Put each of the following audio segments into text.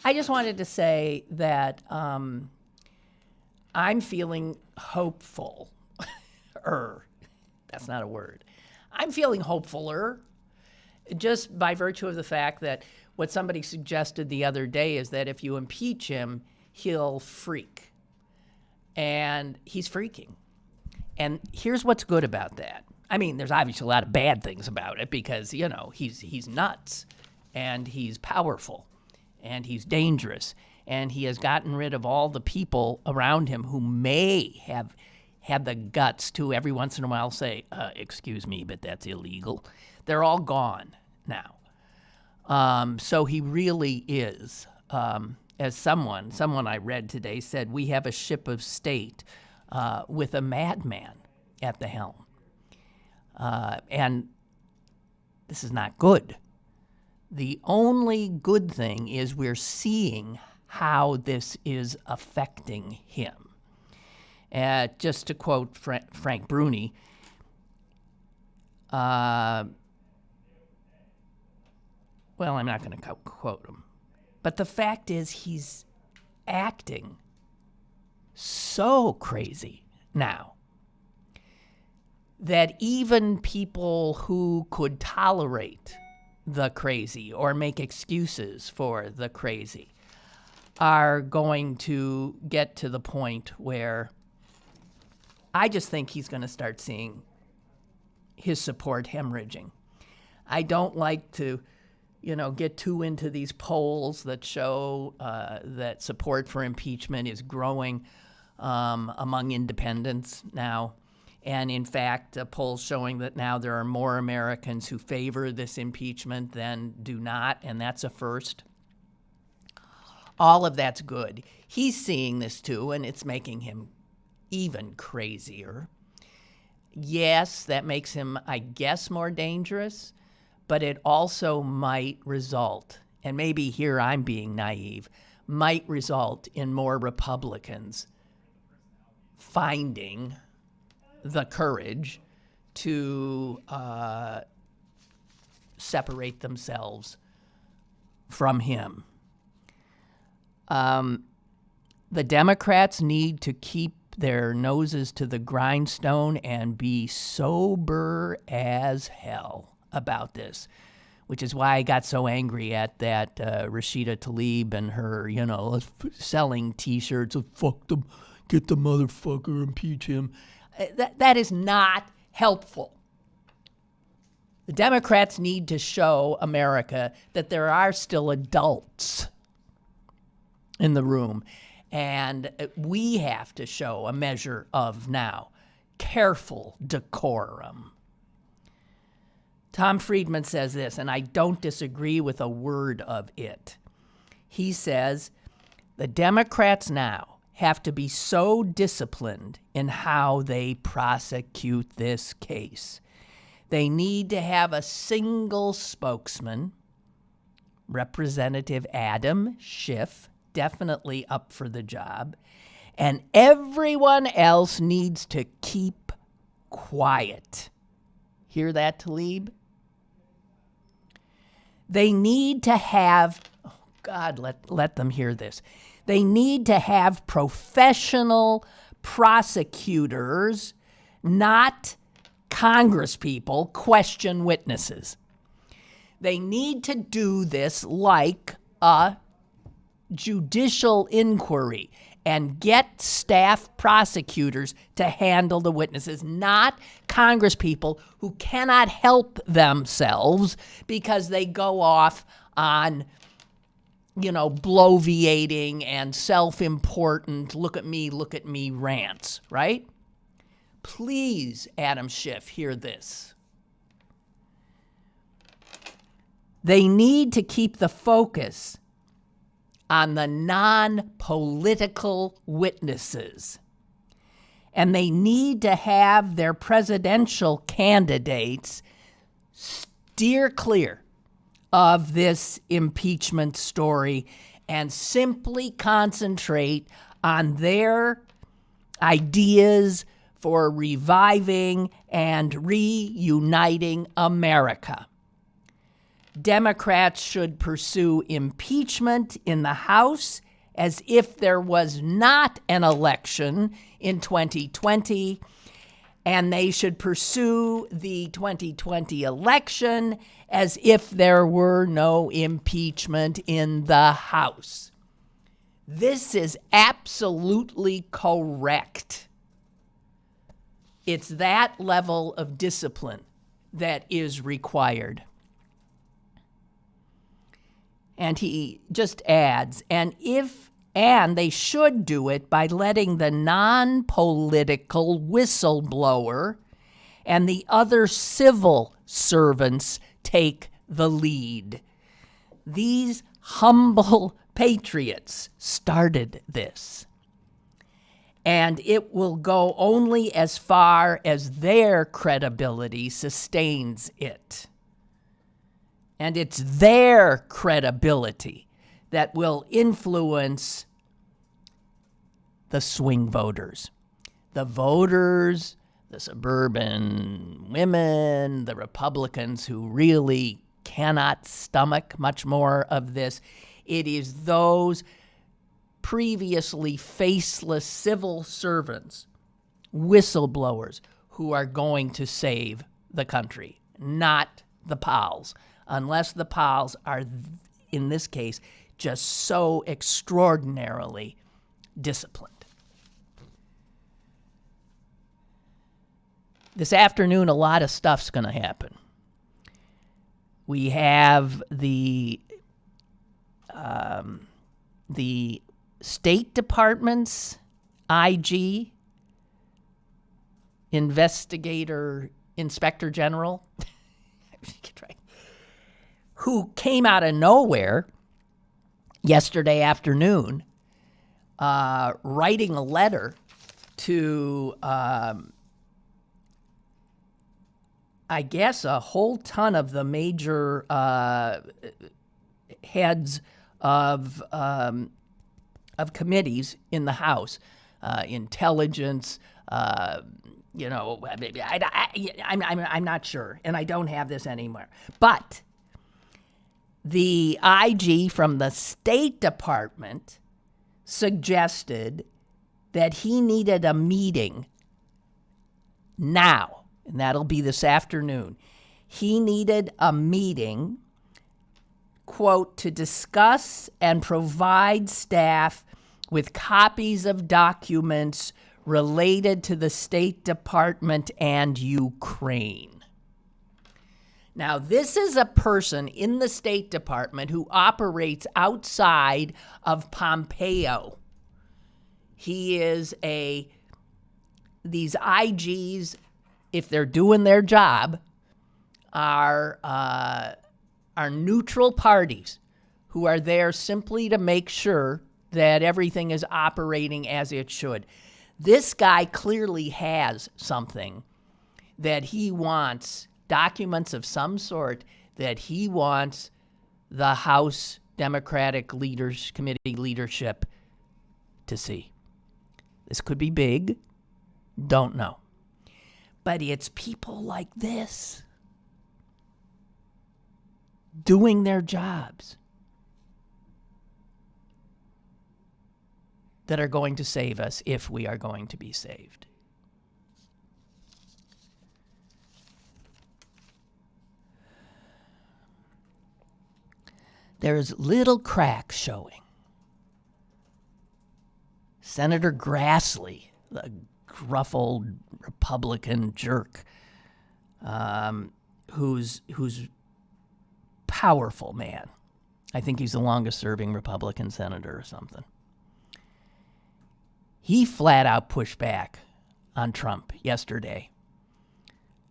I just wanted to say that I'm feeling hopeful. That's not a word. I'm feeling hopefuler just by virtue of the fact that what somebody suggested the other day is that if you impeach him, he'll freak. And he's freaking. And here's what's good about that. I mean, there's obviously a lot of bad things about it because, you know, he's nuts and he's powerful and he's dangerous and he has gotten rid of all the people around him who may have had the guts to every once in a while say, excuse me, but that's illegal. They're all gone now. So he really is, as someone I read today said, we have a ship of state with a madman at the helm. And this is not good. The only good thing is we're seeing how this is affecting him. Just to quote Frank Bruni, well, I'm not going to quote him, but the fact is he's acting so crazy now that even people who could tolerate the crazy or make excuses for the crazy are going to get to the point where I just think he's going to start seeing his support hemorrhaging. I don't like to, get too into these polls that show that support for impeachment is growing among independents now. And in fact, polls showing that now there are more Americans who favor this impeachment than do not, and that's a first. All of that's good. He's seeing this too, and it's making him even crazier. Yes, that makes him, I guess, more dangerous, but it also might result, and maybe here I'm being naive, might result in more Republicans finding the courage to separate themselves from him. The Democrats need to keep their noses to the grindstone and be sober as hell about this, which is why I got so angry at that Rashida Tlaib and her, selling T-shirts of fuck them, get the motherfucker, impeach him. That is not helpful. The Democrats need to show America that there are still adults in the room, and we have to show a measure of now careful decorum. Tom Friedman says this, and I don't disagree with a word of it. He says, the Democrats now have to be so disciplined in how they prosecute this case. They need to have a single spokesman, Representative Adam Schiff, definitely up for the job, and everyone else needs to keep quiet. Hear that, Tlaib? They need to have, let them hear this. They need to have professional prosecutors, not congresspeople, question witnesses. They need to do this like a judicial inquiry and get staff prosecutors to handle the witnesses, not congresspeople who cannot help themselves because they go off on bloviating and self-important, look at me rants, right? Please, Adam Schiff, hear this. They need to keep the focus on the non-political witnesses. And they need to have their presidential candidates steer clear of this impeachment story and simply concentrate on their ideas for reviving and reuniting America. Democrats should pursue impeachment in the House as if there was not an election in 2020, and they should pursue the 2020 election as if there were no impeachment in the House. This is absolutely correct. It's that level of discipline that is required. And he just adds, and they should do it by letting the non-political whistleblower and the other civil servants take the lead. These humble patriots started this. And it will go only as far as their credibility sustains it. And it's their credibility that will influence the swing voters. The voters, the suburban women, the Republicans who really cannot stomach much more of this. It is those previously faceless civil servants, whistleblowers, who are going to save the country, not the pals, unless the pals are, in this case, just so extraordinarily disciplined. This afternoon, a lot of stuff's going to happen. We have the State Department's IG, Inspector General, who came out of nowhere yesterday afternoon writing a letter to, I guess, a whole ton of the major heads of committees in the House, intelligence, I'm not sure, and I don't have this anymore. But the IG from the State Department suggested that he needed a meeting now, and that'll be this afternoon. He needed a meeting, quote, to discuss and provide staff with copies of documents related to the State Department and Ukraine. Now, this is a person in the State Department who operates outside of Pompeo. He is these IGs, if they're doing their job, are neutral parties who are there simply to make sure that everything is operating as it should. This guy clearly has something that he wants, documents of some sort that he wants the House Democratic Committee leadership to see. This could be big. Don't know. But it's people like this doing their jobs that are going to save us if we are going to be saved. There's little cracks showing. Senator Grassley, the gruff old Republican jerk, who's powerful man. I think he's the longest serving Republican senator or something. He flat out pushed back on Trump yesterday,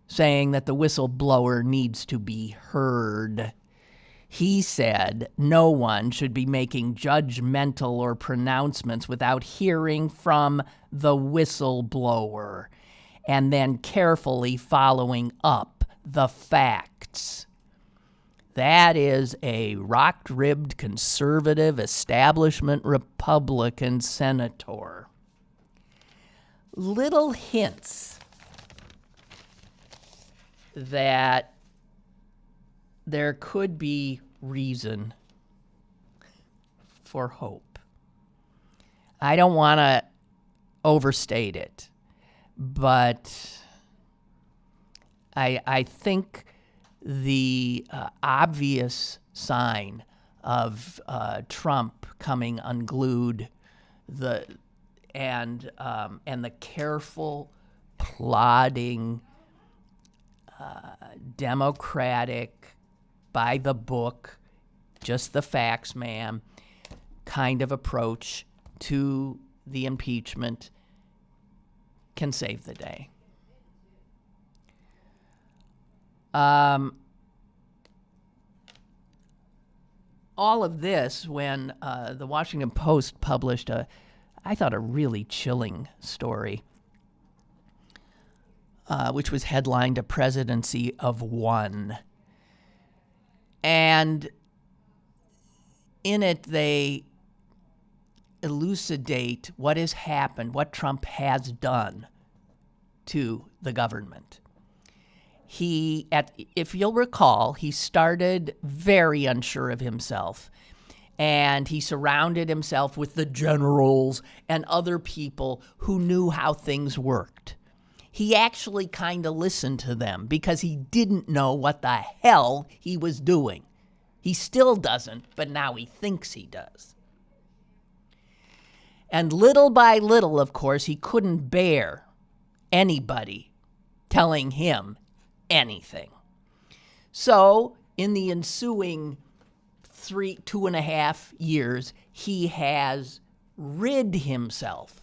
saying that the whistleblower needs to be heard. He said no one should be making judgmental or pronouncements without hearing from the whistleblower and then carefully following up the facts. That is a rock-ribbed conservative establishment Republican senator. Little hints that there could be reason for hope. I don't want to overstate it, but I think the obvious sign of Trump coming unglued, and the careful, plodding, democratic, by the book, just the facts, ma'am, kind of approach to the impeachment can save the day. All of this when the Washington Post published I thought a really chilling story, which was headlined "A Presidency of One." And in it, they elucidate what has happened, what Trump has done to the government. If you'll recall, he started very unsure of himself, and he surrounded himself with the generals and other people who knew how things worked. He actually kind of listened to them because he didn't know what the hell he was doing. He still doesn't, but now he thinks he does. And little by little, of course, he couldn't bear anybody telling him anything. So in the ensuing 2.5 years, he has rid himself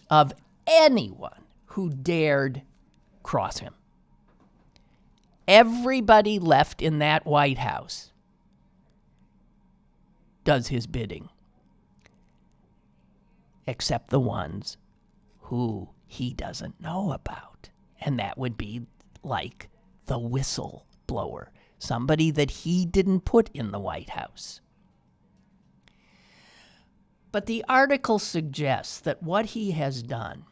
of anyone who dared cross him. Everybody left in that White House does his bidding, except the ones who he doesn't know about. And that would be like the whistleblower, somebody that he didn't put in the White House. But the article suggests that what he has done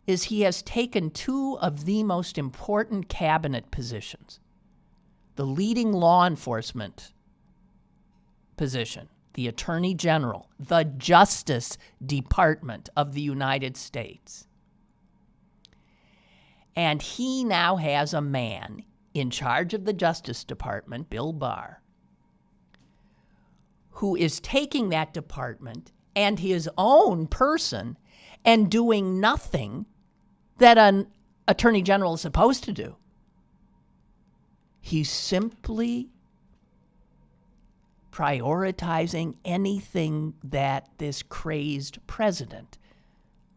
is he has taken two of the most important cabinet positions, the leading law enforcement position, the Attorney General, the Justice Department of the United States. And he now has a man in charge of the Justice Department, Bill Barr, who is taking that department and his own person and doing nothing that an Attorney General is supposed to do. He's simply prioritizing anything that this crazed president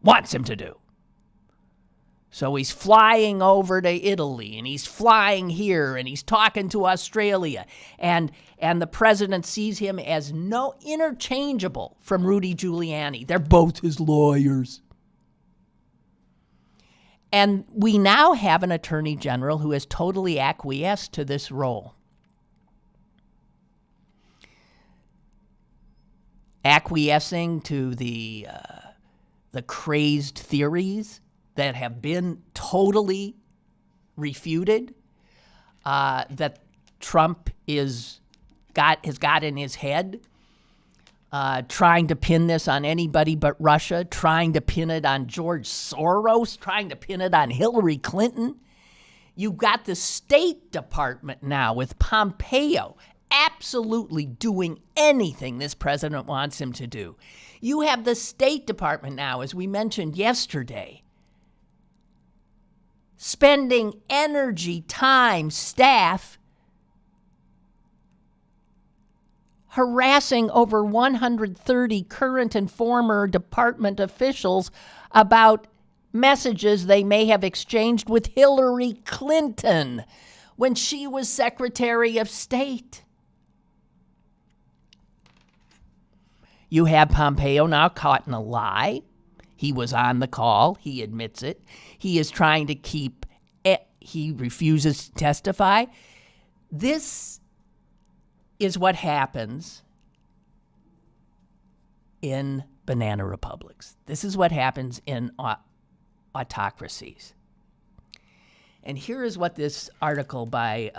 wants him to do. So he's flying over to Italy, and he's flying here, and he's talking to Australia, and the president sees him as no interchangeable from Rudy Giuliani. They're both his lawyers. And we now have an attorney general who has totally acquiesced to this role. Acquiescing to the crazed theories that have been totally refuted, that Trump has got in his head, trying to pin this on anybody but Russia, trying to pin it on George Soros, trying to pin it on Hillary Clinton. You've got the State Department now with Pompeo absolutely doing anything this president wants him to do. You have the State Department now, as we mentioned yesterday, spending energy, time, staff, harassing over 130 current and former department officials about messages they may have exchanged with Hillary Clinton when she was Secretary of State. You have Pompeo now caught in a lie. He was on the call. He admits it. He is trying to keep it. He refuses to testify. This is what happens in banana republics. This is what happens in autocracies. And here is what this article by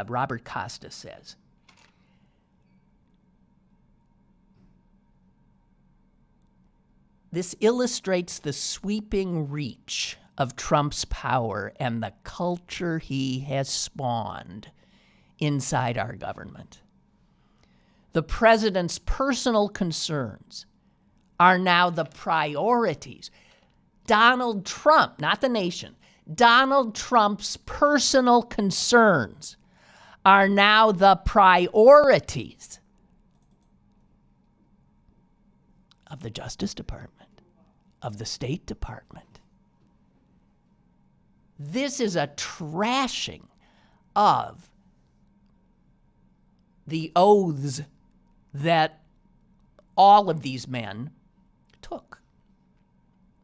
Robert Costa says. This illustrates the sweeping reach of Trump's power and the culture he has spawned inside our government. The president's personal concerns are now the priorities. Donald Trump, not the nation, Donald Trump's personal concerns are now the priorities of the Justice Department, of the State Department. This is a trashing of the oaths that all of these men took,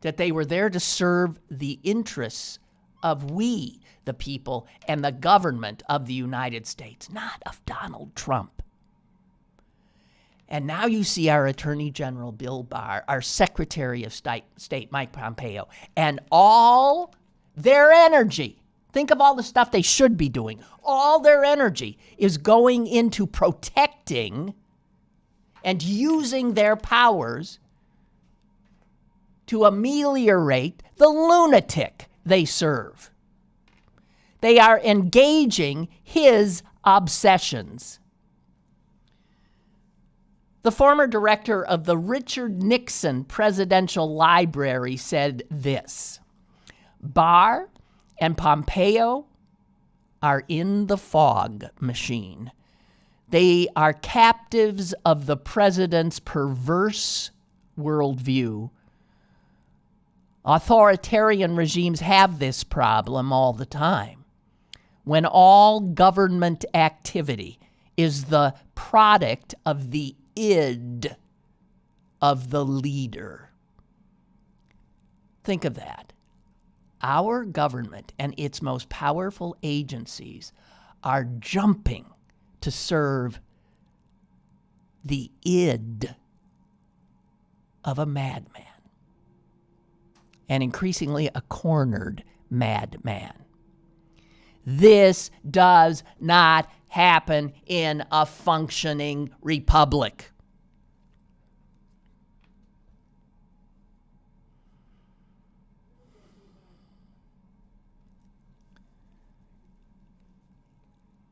that they were there to serve the interests of we, the people, and the government of the United States, not of Donald Trump. And now you see our Attorney General, Bill Barr, our Secretary of State, Mike Pompeo, and all their energy, think of all the stuff they should be doing, all their energy is going into protecting and using their powers to ameliorate the lunatic they serve. They are engaging his obsessions. The former director of the Richard Nixon Presidential Library said this: Barr and Pompeo are in the fog machine. They are captives of the president's perverse worldview. Authoritarian regimes have this problem all the time. When all government activity is the product of the id of the leader. Think of that. Our government and its most powerful agencies are jumping to serve the id of a madman, and increasingly a cornered madman. This does not happen in a functioning republic.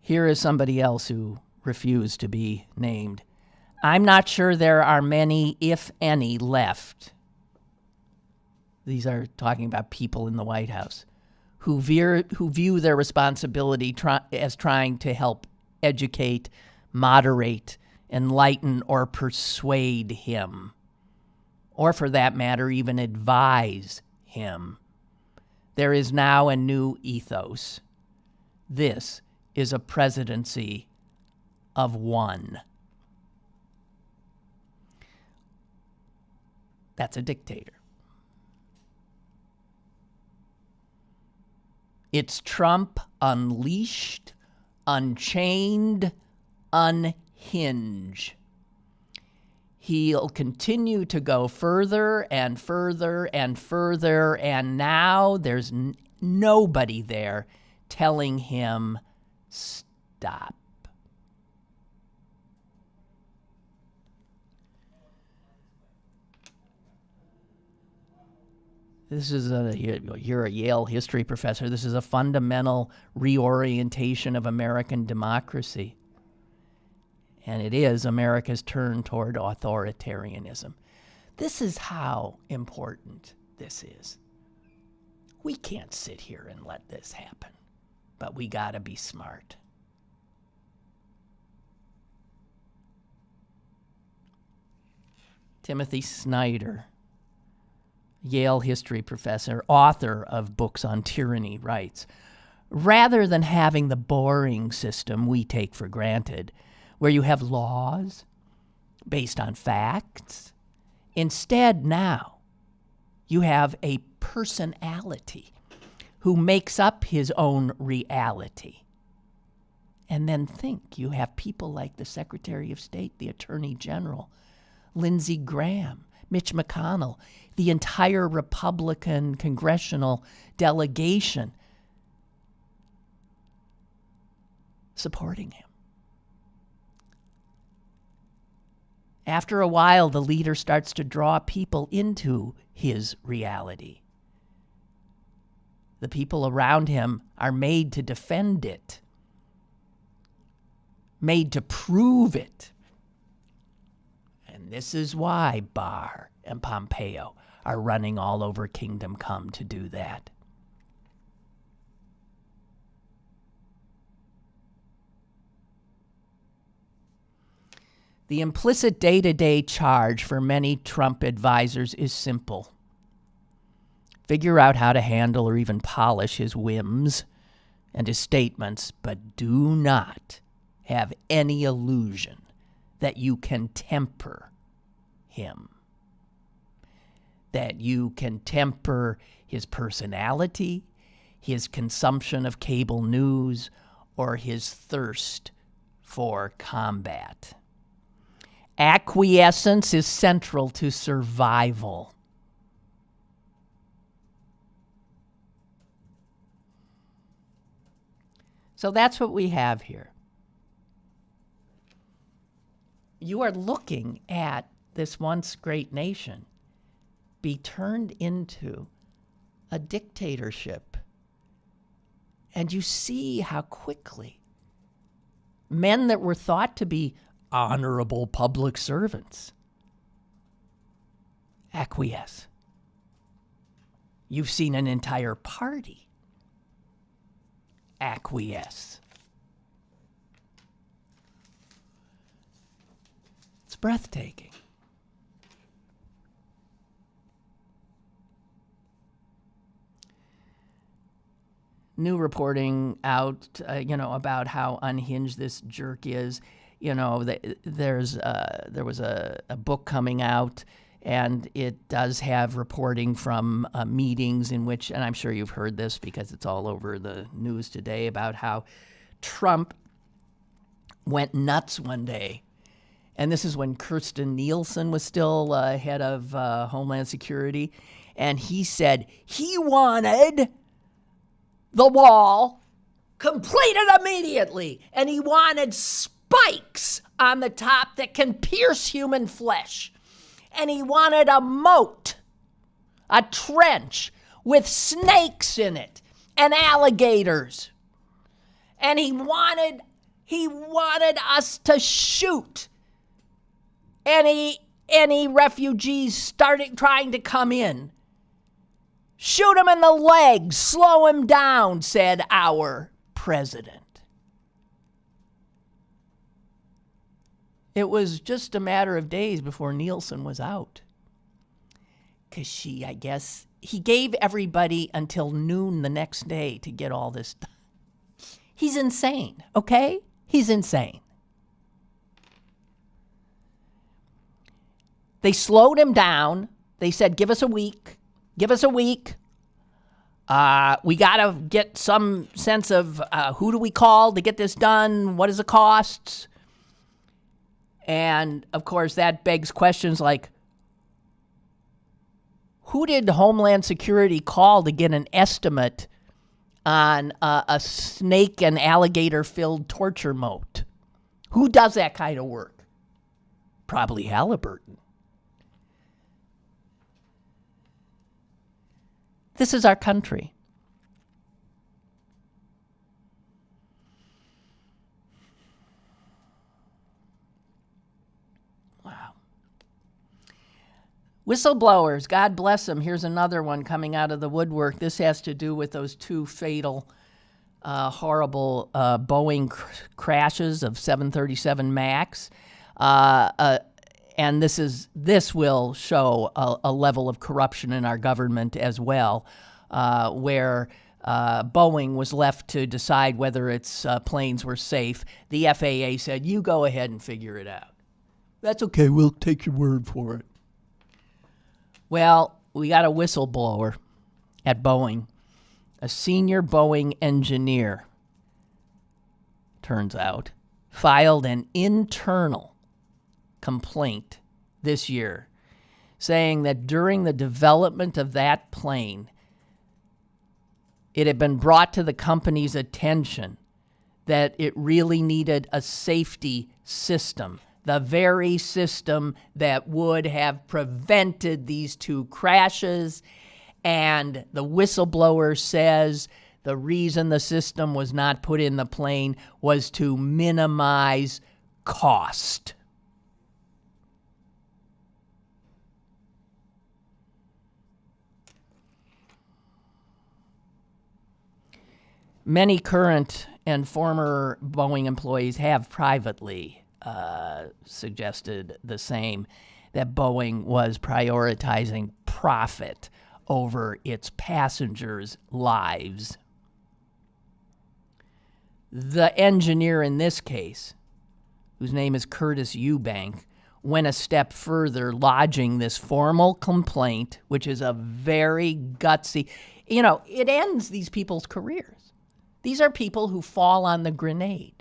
Here is somebody else who refused to be named. I'm not sure there are many, if any, left. These are talking about people in the White House who view their responsibility as trying to help educate, moderate, enlighten, or persuade him, or for that matter, even advise him. There is now a new ethos. This is a presidency of one. That's a dictator. It's Trump unleashed, unchained, unhinged. He'll continue to go further and further and further, and now there's nobody there telling him, stop. This is you're a Yale history professor. This is a fundamental reorientation of American democracy. And it is America's turn toward authoritarianism. This is how important this is. We can't sit here and let this happen, but we got to be smart. Timothy Snyder, Yale history professor, author of books on tyranny, writes, rather than having the boring system we take for granted, where you have laws based on facts, instead now you have a personality who makes up his own reality. And then think, you have people like the Secretary of State, the Attorney General, Lindsey Graham, Mitch McConnell, the entire Republican congressional delegation supporting him. After a while, the leader starts to draw people into his reality. The people around him are made to defend it, made to prove it. And this is why Barr and Pompeo are running all over Kingdom Come to do that. The implicit day-to-day charge for many Trump advisors is simple. Figure out how to handle or even polish his whims and his statements, but do not have any illusion that you can temper him, that you can temper his personality, his consumption of cable news, or his thirst for combat. Acquiescence is central to survival. So that's what we have here. You are looking at this once great nation be turned into a dictatorship. And you see how quickly men that were thought to be honorable public servants acquiesce. You've seen an entire party acquiesce. It's breathtaking. New reporting out, about how unhinged this jerk is. There was a book coming out, and it does have reporting from meetings in which, and I'm sure you've heard this because it's all over the news today, about how Trump went nuts one day. And this is when Kirstjen Nielsen was still head of Homeland Security. And he said he wanted the wall completed immediately. And he wanted spikes on the top that can pierce human flesh. And he wanted a moat, a trench with snakes in it and alligators. And he wanted us to shoot any refugees starting trying to come in. Shoot him in the legs, slow him down, said our president. It was just a matter of days before Nielsen was out. Because he gave everybody until noon the next day to get all this done. He's insane, okay? He's insane. They slowed him down. They said, give us a week. Give us a week. We got to get some sense of who do we call to get this done? What is the costs? And, of course, that begs questions like, who did Homeland Security call to get an estimate on a snake and alligator-filled torture moat? Who does that kind of work? Probably Halliburton. This is our country. Wow. Whistleblowers, God bless them. Here's another one coming out of the woodwork. This has to do with those two fatal, horrible Boeing crashes of 737 MAX. And this will show a level of corruption in our government as well, where Boeing was left to decide whether its planes were safe. The FAA said, you go ahead and figure it out. That's okay, we'll take your word for it. Well, we got a whistleblower at Boeing, a senior Boeing engineer, turns out, filed an internal complaint this year saying that during the development of that plane, it had been brought to the company's attention that it really needed a safety system, the very system that would have prevented these two crashes. And the whistleblower says the reason the system was not put in the plane was to minimize cost. Many current and former Boeing employees have privately suggested the same, that Boeing was prioritizing profit over its passengers' lives. The engineer in this case, whose name is Curtis Eubank, went a step further, lodging this formal complaint, which is a very gutsy, it ends these people's careers. These are people who fall on the grenade.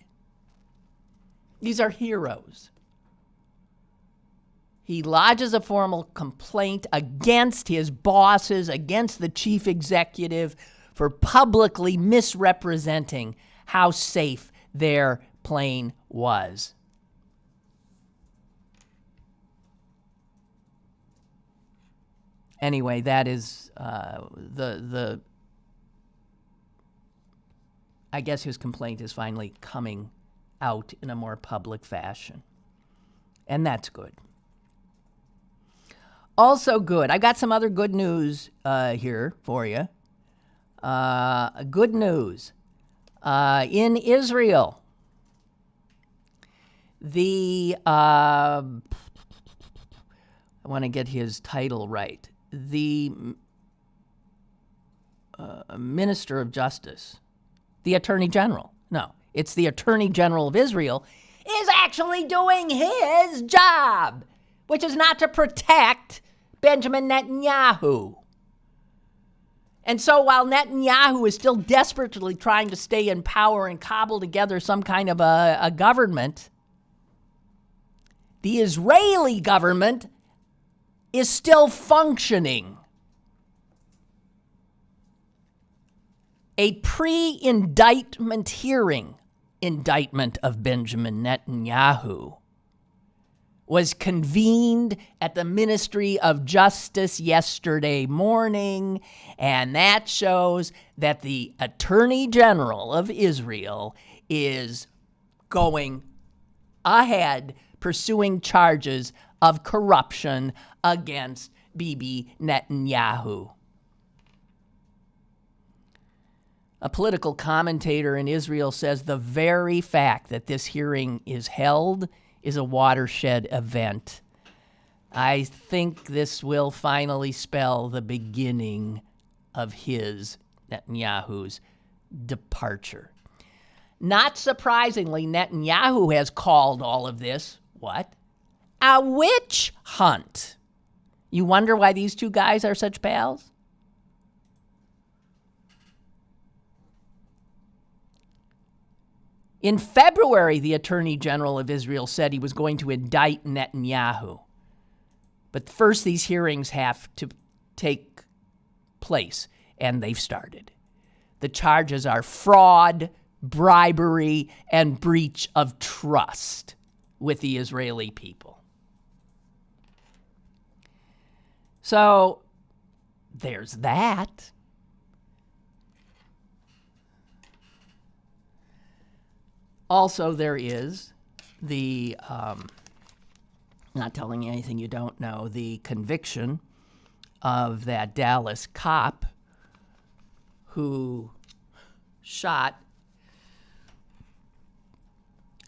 These are heroes. He lodges a formal complaint against his bosses, against the chief executive, for publicly misrepresenting how safe their plane was. Anyway, that is I guess his complaint is finally coming out in a more public fashion. And that's good. Also good, I got some other good news here for you. Good news. In Israel, I want to get his title right. The Minister of Justice, the Attorney General, no, it's the Attorney General of Israel, is actually doing his job, which is not to protect Benjamin Netanyahu. And so while Netanyahu is still desperately trying to stay in power and cobble together some kind of a government, the Israeli government is still functioning. A pre-indictment hearing, indictment of Benjamin Netanyahu, was convened at the Ministry of Justice yesterday morning, and that shows that the Attorney General of Israel is going ahead pursuing charges of corruption against Bibi Netanyahu. A political commentator in Israel says the very fact that this hearing is held is a watershed event. I think this will finally spell the beginning of Netanyahu's departure. Not surprisingly, Netanyahu has called all of this, what? A witch hunt. You wonder why these two guys are such pals? In February, the Attorney General of Israel said he was going to indict Netanyahu. But first, these hearings have to take place, and they've started. The charges are fraud, bribery, and breach of trust with the Israeli people. So, there's that. Also, there is the, not telling you anything you don't know, the conviction of that Dallas cop who shot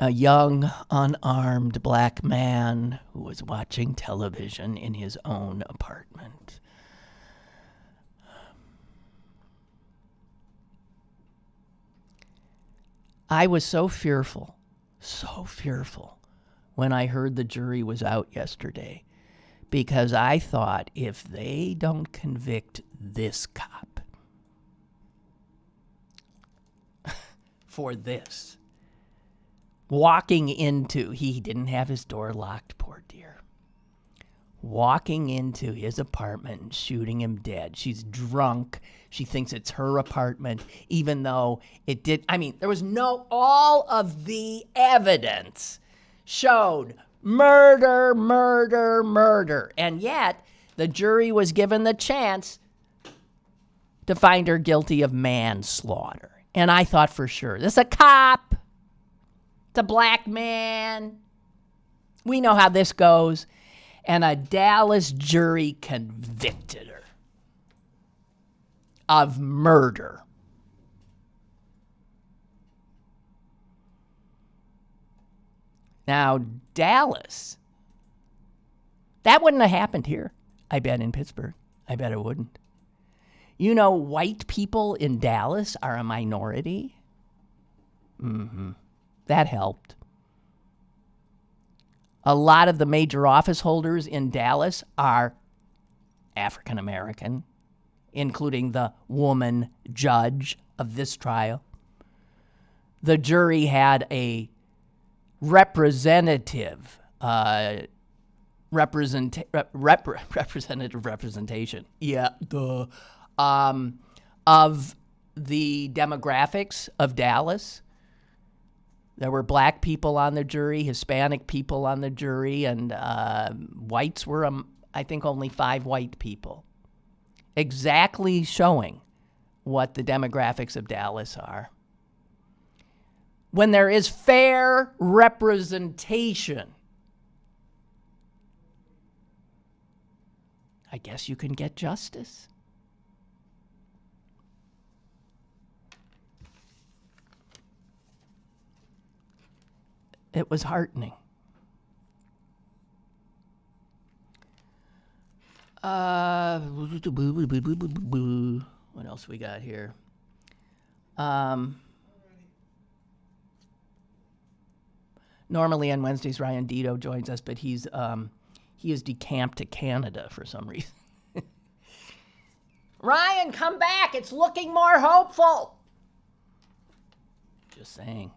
a young, unarmed black man who was watching television in his own apartment. I was so fearful when I heard the jury was out yesterday, because I thought if they don't convict this cop for this, he didn't have his door locked, poor dear. walking into his apartment and shooting him dead. She's drunk. She thinks it's her apartment, even though it did. I mean, there was all of the evidence showed murder, murder, murder. And yet, the jury was given the chance to find her guilty of manslaughter. And I thought for sure, this is a cop. It's a black man. We know how this goes. And a Dallas jury convicted her of murder. Now, Dallas, that wouldn't have happened here, I bet, in Pittsburgh. I bet it wouldn't. You know, white people in Dallas are a minority. That helped. A lot of the major office holders in Dallas are African American, including the woman judge of this trial. The jury had a representative representation. Yeah, of the demographics of Dallas. There were black people on the jury, Hispanic people on the jury, and whites were, I think, only 5 white people. Exactly showing what the demographics of Dallas are. When there is fair representation, I guess you can get justice. It was heartening. What else we got here? Normally on Wednesdays, Ryan Dito joins us, but he is decamped to Canada for some reason. Ryan, come back. It's looking more hopeful. Just saying.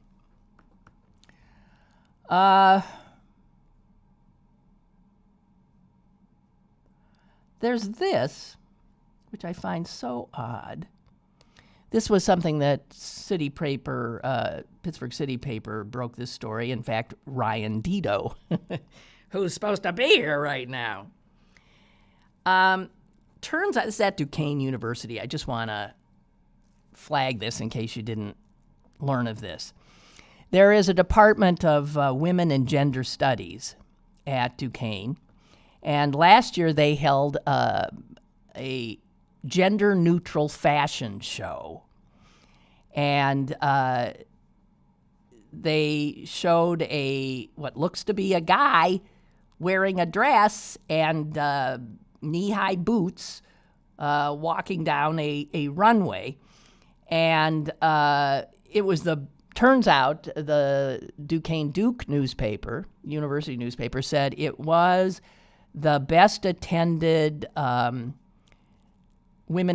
There's this, which I find so odd. This was something that Pittsburgh City Paper broke this story. In fact, Ryan Dito, who's supposed to be here right now. Turns out, this is at Duquesne University. I just want to flag this in case you didn't learn of this. There is a Department of Women and Gender Studies at Duquesne. And last year they held a gender-neutral fashion show. And they showed what looks to be a guy wearing a dress and knee-high boots walking down a runway. And it was turns out the Duquesne Duke newspaper, university newspaper, said it was the best attended women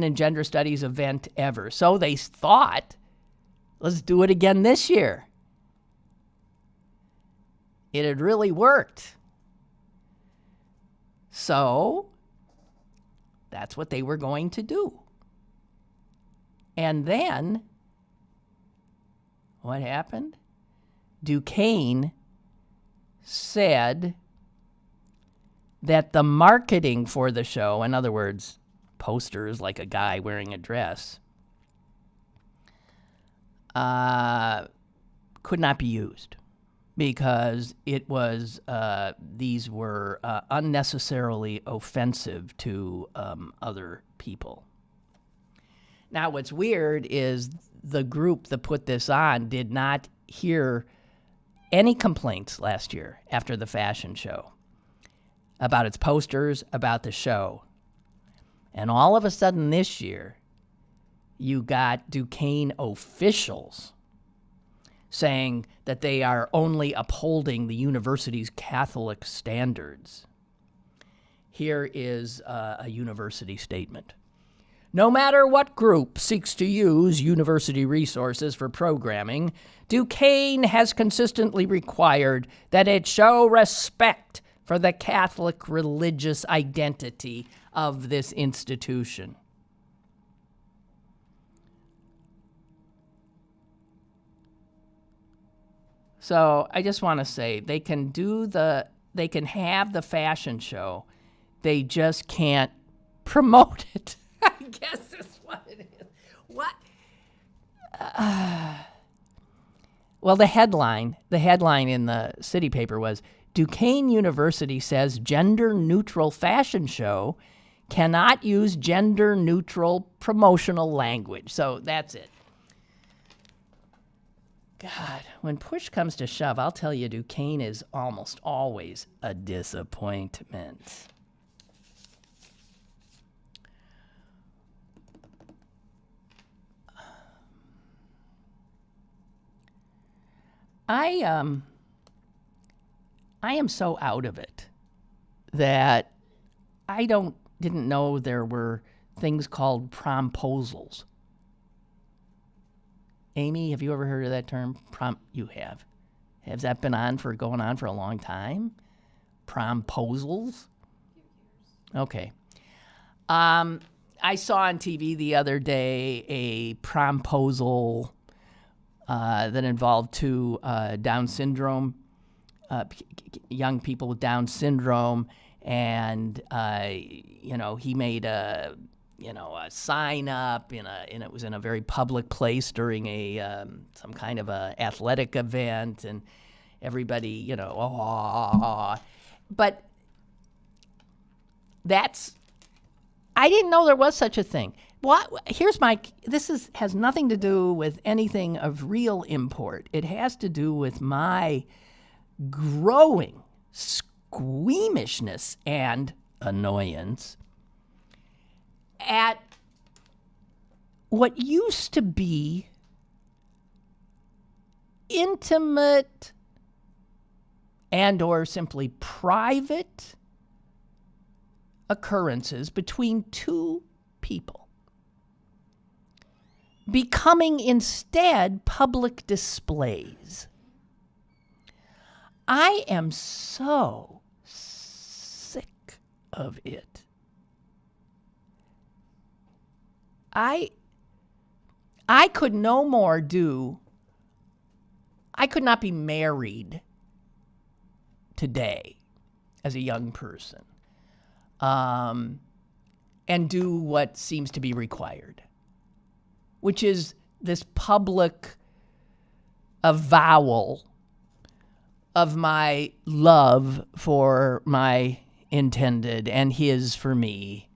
and gender studies event ever. So they thought, let's do it again this year. It had really worked. So that's what they were going to do. And then what happened? Duquesne said that the marketing for the show, in other words, posters like a guy wearing a dress, could not be used because these were unnecessarily offensive to other people. Now, what's weird is the group that put this on did not hear any complaints last year after the fashion show about its posters, about the show. And all of a sudden this year, you got Duquesne officials saying that they are only upholding the university's Catholic standards. Here is a university statement. No matter what group seeks to use university resources for programming, Duquesne has consistently required that it show respect for the Catholic religious identity of this institution. So I just want to say they can have the fashion show. They just can't promote it. I guess that's what it is. What? Well, the headline in the city paper was, Duquesne University says gender-neutral fashion show cannot use gender-neutral promotional language. So that's it. God, when push comes to shove, I'll tell you, Duquesne is almost always a disappointment. I am so out of it that I didn't know there were things called promposals. Amy, have you ever heard of that term? You have. Has that been going on for a long time? Promposals? Okay. I saw on TV the other day a promposal that involved two Down syndrome, young people with Down syndrome, and he made a sign up and it was in a very public place during some kind of a athletic event, and everybody, but I didn't know there was such a thing. This has nothing to do with anything of real import. It has to do with my growing squeamishness and annoyance at what used to be intimate and or simply private occurrences between two people becoming instead public displays. I am so sick of it. I could no more I could not be married today as a young person and do what seems to be required, which is this public avowal of my love for my intended and his for me.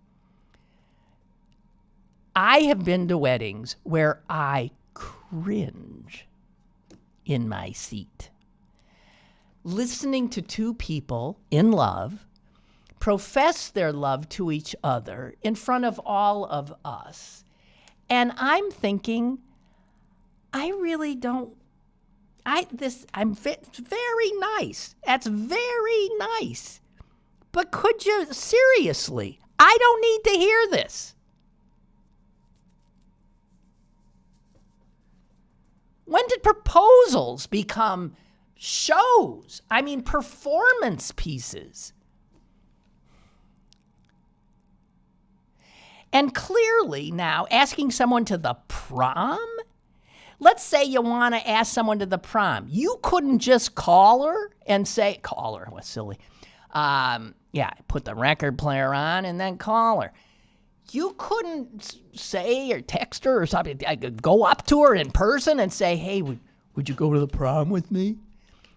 I have been to weddings where I cringe in my seat, listening to two people in love profess their love to each other in front of all of us. And I'm thinking, I really don't, very nice. That's very nice. But could you, seriously, I don't need to hear this. When did proposals become shows? I mean, performance pieces. And clearly now, asking someone to the prom? Let's say you want to ask someone to the prom. You couldn't just call her and say, what's silly? Put the record player on and then call her. You couldn't say or text her or something. I could go up to her in person and say, hey, would you go to the prom with me?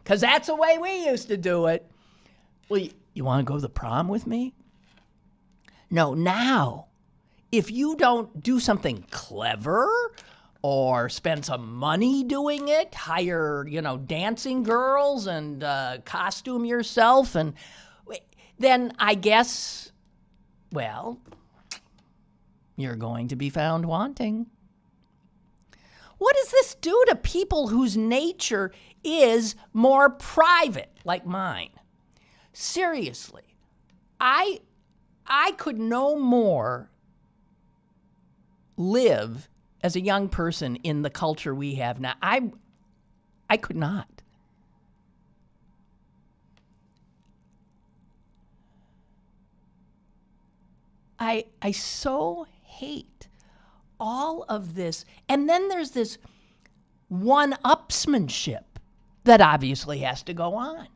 Because that's the way we used to do it. Well, you want to go to the prom with me? No, now, if you don't do something clever or spend some money doing it, hire, dancing girls and costume yourself, and then I guess, well, you're going to be found wanting. What does this do to people whose nature is more private, like mine? Seriously, I could no more live as a young person in the culture we have now. I could not. I so hate all of this. And then there's this one-upsmanship that obviously has to go on.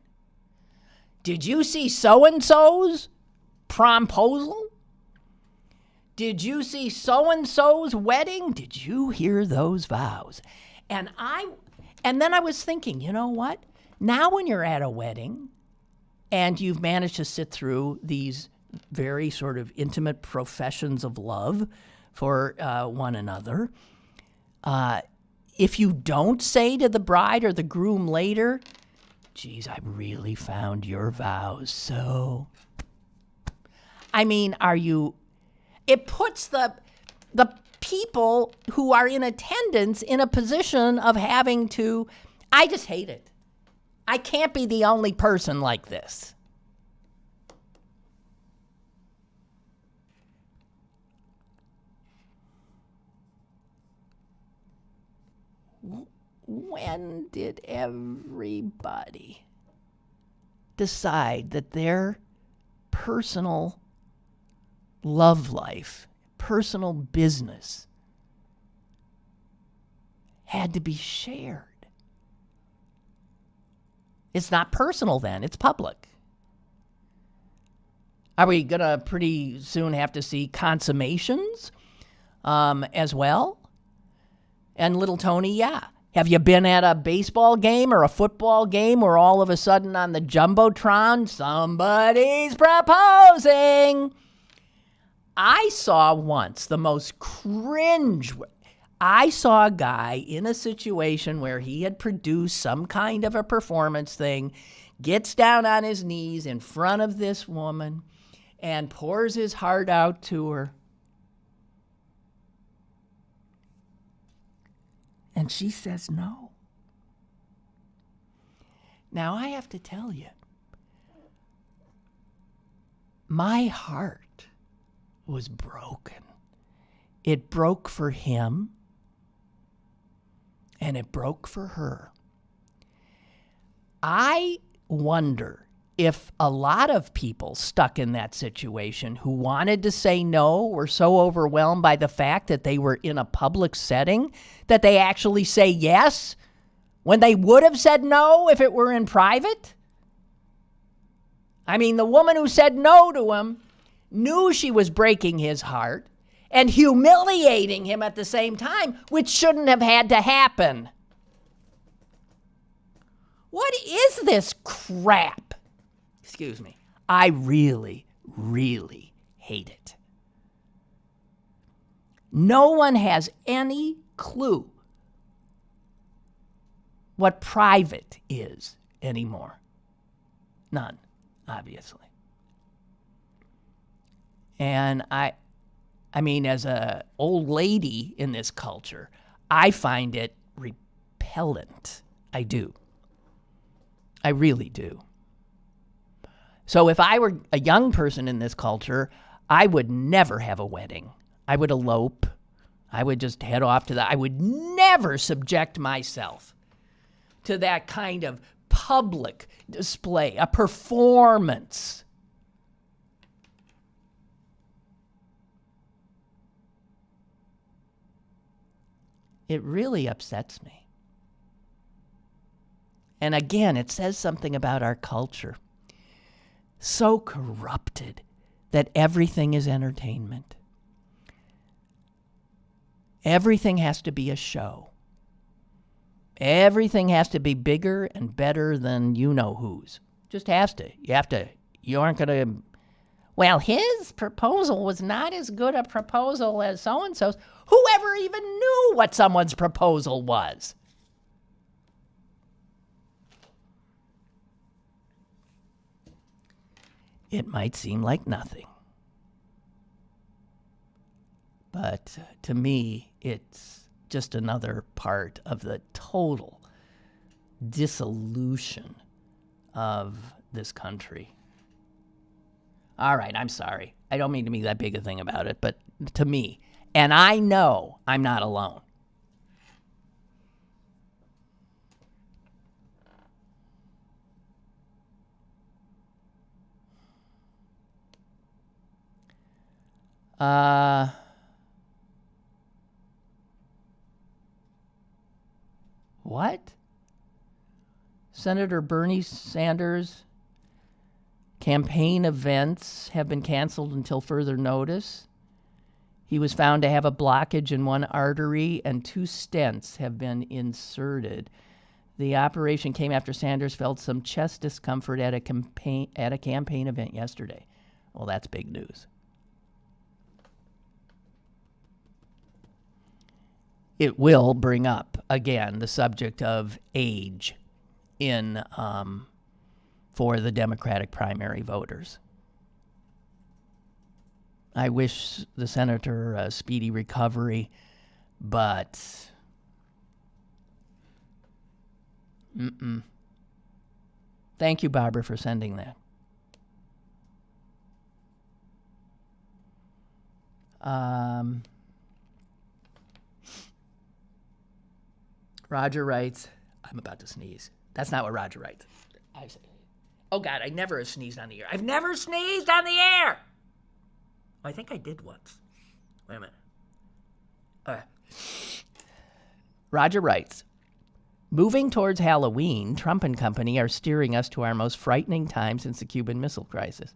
Did you see so-and-so's promposal? Did you see so-and-so's wedding? Did you hear those vows? And then I was thinking, you know what? Now when you're at a wedding and you've managed to sit through these very sort of intimate professions of love for one another, if you don't say to the bride or the groom later, geez, I really found your vows so... I mean, it puts the people who are in attendance in a position of having to... I just hate it. I can't be the only person like this. When did everybody decide that their personal love life, personal business had to be shared? It's not personal then, it's public. Are we going to pretty soon have to see consummations as well? And little Tony, yeah. Have you been at a baseball game or a football game where all of a sudden on the Jumbotron, somebody's proposing? I saw once the most cringe. I saw a guy in a situation where he had produced some kind of a performance thing, gets down on his knees in front of this woman and pours his heart out to her. And she says no. Now, I have to tell you, my heart was broken. It broke for him, and it broke for her. I wonder if a lot of people stuck in that situation who wanted to say no were so overwhelmed by the fact that they were in a public setting that they actually say yes when they would have said no if it were in private. I mean, the woman who said no to him knew she was breaking his heart and humiliating him at the same time, which shouldn't have had to happen. What is this crap? Excuse me. I really, really hate it. No one has any clue what private is anymore. None, obviously. And I mean, as an old lady in this culture, I find it repellent. I do. I really do. So if I were a young person in this culture, I would never have a wedding. I would elope. I would just head off to that. I would never subject myself to that kind of public display, a performance. It really upsets me. And again, it says something about our culture. So corrupted that everything is entertainment. Everything has to be a show. Everything has to be bigger and better than you-know-whose. Just has to. You aren't going to... Well, his proposal was not as good a proposal as so-and-so's. Whoever even knew what someone's proposal was? It might seem like nothing. But to me, it's just another part of the total dissolution of this country. All right, I'm sorry. I don't mean to make that big a thing about it, but to me, and I know I'm not alone. What? Senator Bernie Sanders' campaign events have been canceled until further notice. He was found to have a blockage in one artery and 2 stents have been inserted. The operation came after Sanders felt some chest discomfort at a campaign event yesterday. Well, that's big news. It will bring up again the subject of age in for the Democratic primary voters. I wish the senator a speedy recovery, but thank you, Barbara, for sending that. Roger writes, I'm about to sneeze. That's not what Roger writes. Oh, God, I never have sneezed on the air. I've never sneezed on the air. I think I did once. Wait a minute. Roger writes, moving towards Halloween, Trump and company are steering us to our most frightening time since the Cuban Missile Crisis.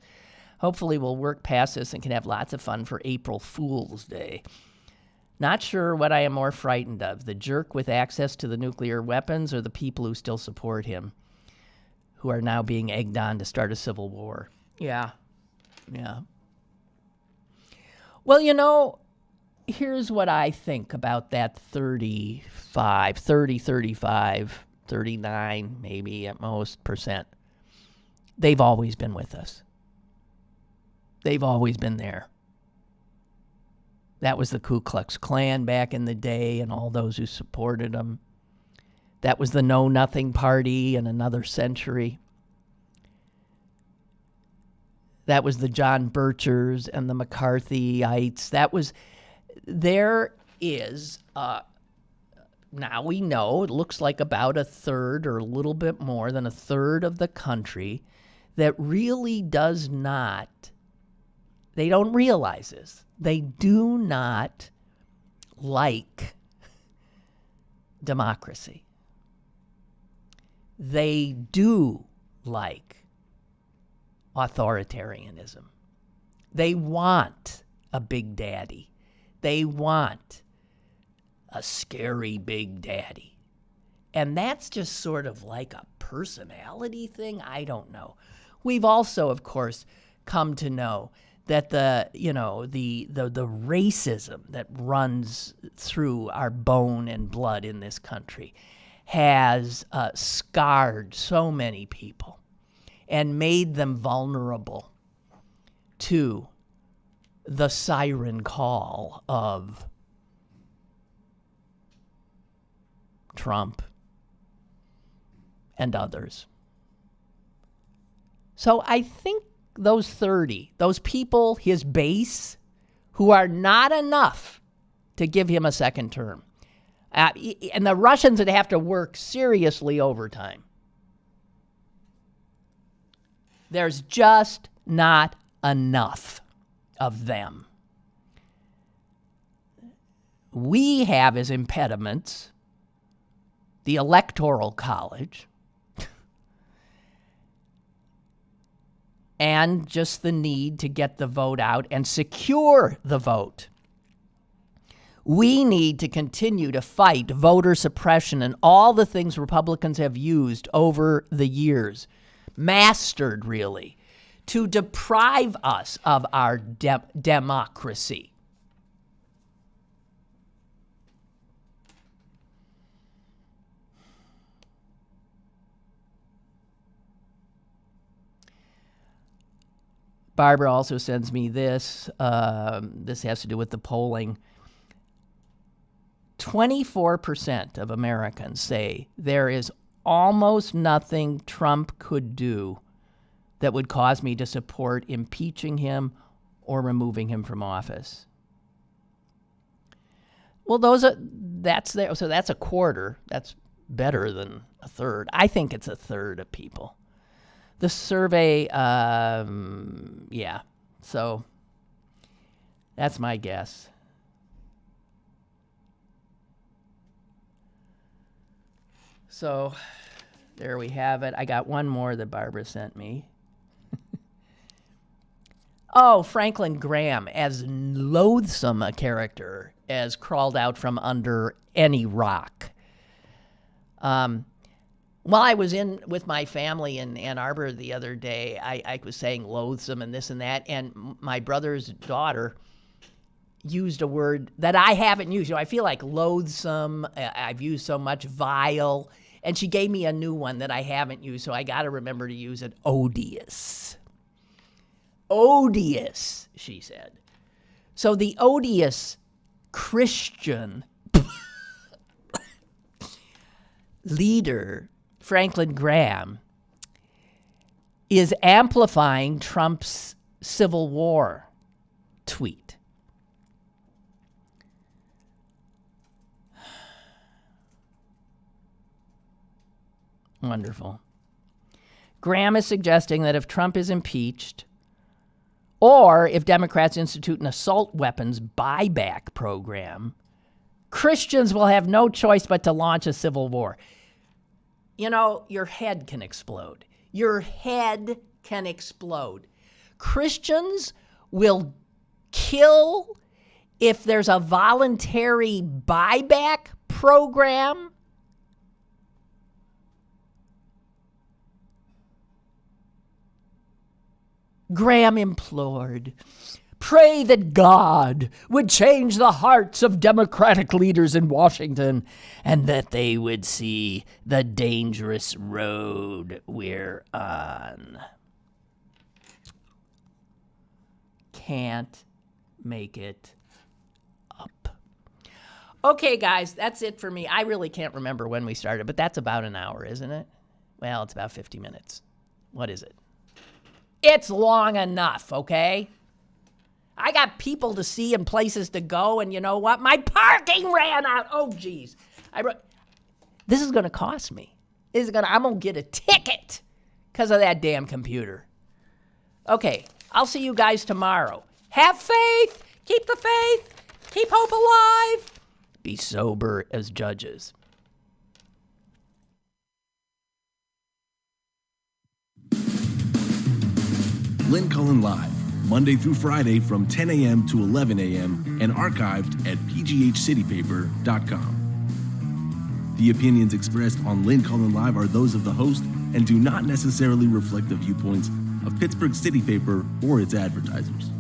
Hopefully we'll work past this and can have lots of fun for April Fool's Day. Not sure what I am more frightened of, the jerk with access to the nuclear weapons or the people who still support him, who are now being egged on to start a civil war. Yeah. Well, here's what I think about that 35, 39, maybe at most %. They've always been with us. They've always been there. That was the Ku Klux Klan back in the day and all those who supported them. That was the Know Nothing Party in another century. That was the John Birchers and the McCarthyites. There is, now we know, it looks like about a third or a little bit more than a third of the country that really does not, they don't realize this. They do not like democracy. They do like authoritarianism. They want a big daddy. They want a scary big daddy. And that's just sort of like a personality thing. I don't know. We've also, of course, come to know that the racism that runs through our bone and blood in this country has scarred so many people and made them vulnerable to the siren call of Trump and others. So I think those 30, those people, his base, who are not enough to give him a second term. And the Russians would have to work seriously overtime. There's just not enough of them. We have as impediments the Electoral College and just the need to get the vote out and secure the vote. We need to continue to fight voter suppression and all the things Republicans have used over the years, mastered really, to deprive us of our democracy. Barbara also sends me this. This has to do with the polling. 24% of Americans say there is almost nothing Trump could do that would cause me to support impeaching him or removing him from office. Well, that's there. So that's a quarter. That's better than a third. I think it's a third of people. The survey, yeah. So That's my guess. So there we have it. I got one more that Barbara sent me. Oh, Franklin Graham, as loathsome a character as crawled out from under any rock. While I was in with my family in Ann Arbor the other day, I was saying loathsome and this and that, and my brother's daughter used a word that I haven't used. You know, I feel like loathsome, I've used so much, vile, and she gave me a new one that I haven't used, so I got to remember to use it, odious. Odious, she said. So the odious Christian leader, Franklin Graham, is amplifying Trump's Civil War tweet. Wonderful. Graham is suggesting that if Trump is impeached, or if Democrats institute an assault weapons buyback program, Christians will have no choice but to launch a civil war. You know, your head can explode. Your head can explode. Christians will kill if there's a voluntary buyback program. Graham implored, pray that God would change the hearts of Democratic leaders in Washington and that they would see the dangerous road we're on. Can't make it up. Okay, guys, that's it for me. I really can't remember when we started, but that's about an hour, isn't it? Well, it's about 50 minutes. What is it? It's long enough, okay? I got people to see and places to go, and you know what? My parking ran out. Oh, geez. This is going to cost me. I'm going to get a ticket because of that damn computer. Okay, I'll see you guys tomorrow. Have faith. Keep the faith. Keep hope alive. Be sober as judges. Lynn Cullen Live, Monday through Friday from 10 a.m. to 11 a.m. and archived at pghcitypaper.com. The opinions expressed on Lynn Cullen Live are those of the host and do not necessarily reflect the viewpoints of Pittsburgh City Paper or its advertisers.